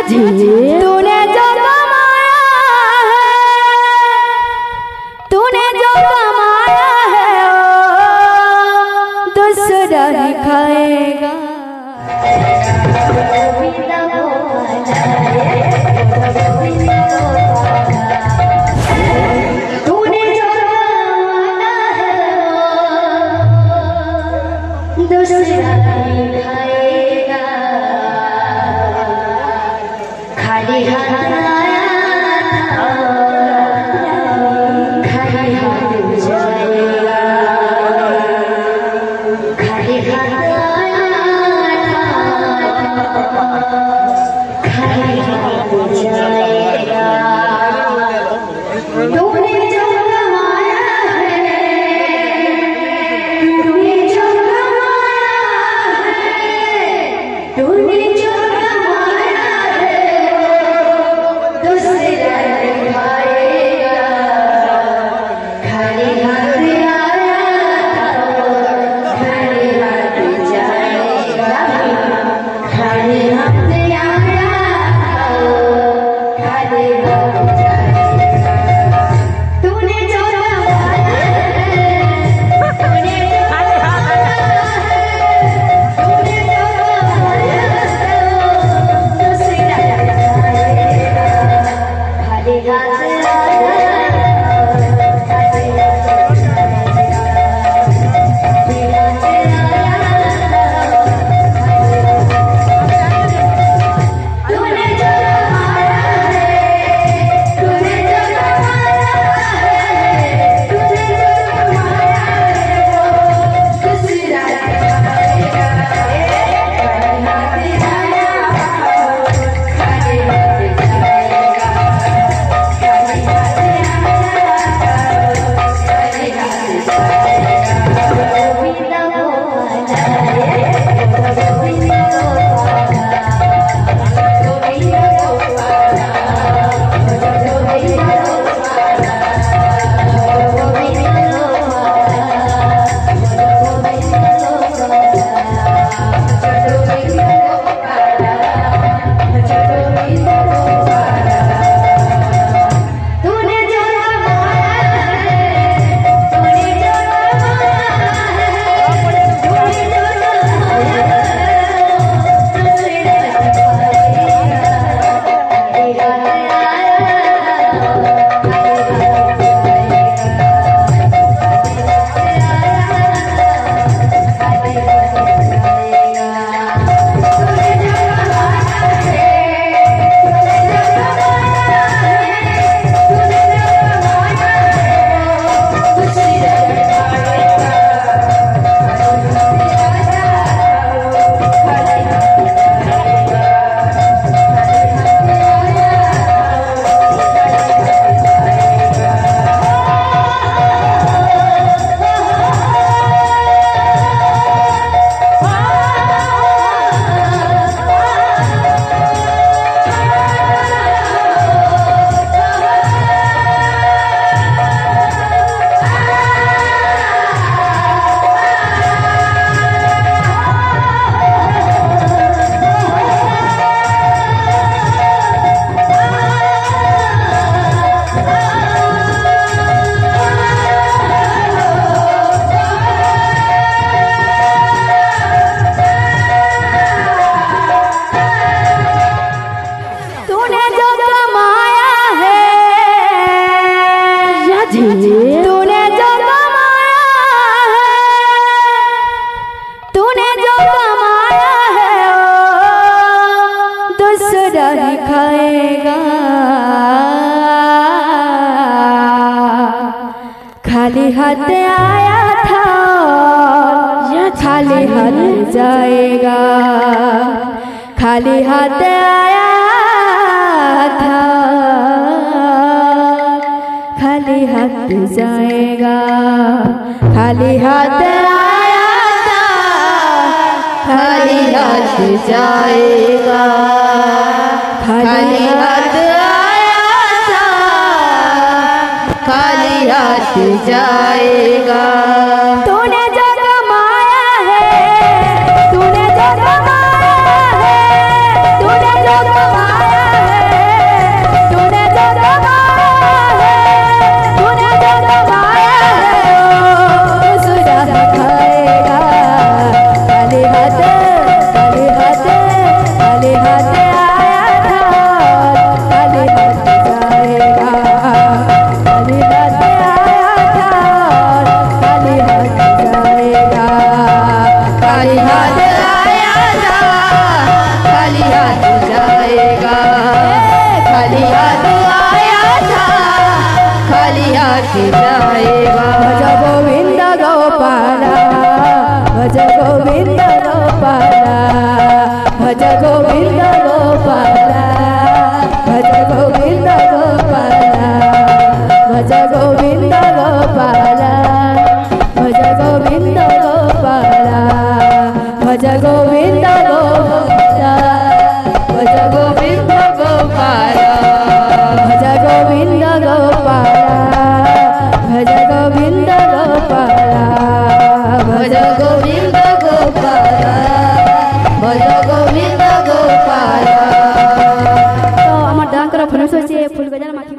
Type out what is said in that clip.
तूने जो कमाया है, तूने जो कमाया है ओ दूसरा ही खाएगा। तूने जो कमाया है दूसरा ही खाएगा। खाली हाथ आया था, खाली हाथ जाएगा। खाली हाथ आया था, खाली हाथ जाएगा। तूने जो कमाया है, तूने जो कमाया है, तूने जो तूने जो कमाया है, तूने जो कमाया है ओ दूसरा ही खाएगा। खाली हाथ आया था, खाली हाथ जाएगा। खाली हाथ आया था, खाली हाथ जाएगा। खाली हाथ आया था, खाली हाथ जाएगा। खाली हाथ आया था, खाली हाथ जाएगा। तूने जो कमाया है, तूने जो कमाया है, तूने जो कमाया हाथ आया था खाली हाथ जाएगा, खाली हाथ आया था खाली हाथ जाएगा। भज गोविंद गोपाला, भज गोविंद गोपाला, भज गोविंद गोपाला, भज गोविंद गोपाला, भज गोविंद गोपाला, भज गोविंद गोपाला, भज गोविंद गोपाला, भज गोविंद गोपाला, भज गोविंद गोपाला, भज गोविंद गोपाला, भज गोविंद गोपाला, भज गोविंद गोपाला। तो আমার দান করা ফলস হচ্ছে ফুল গজার মাখি।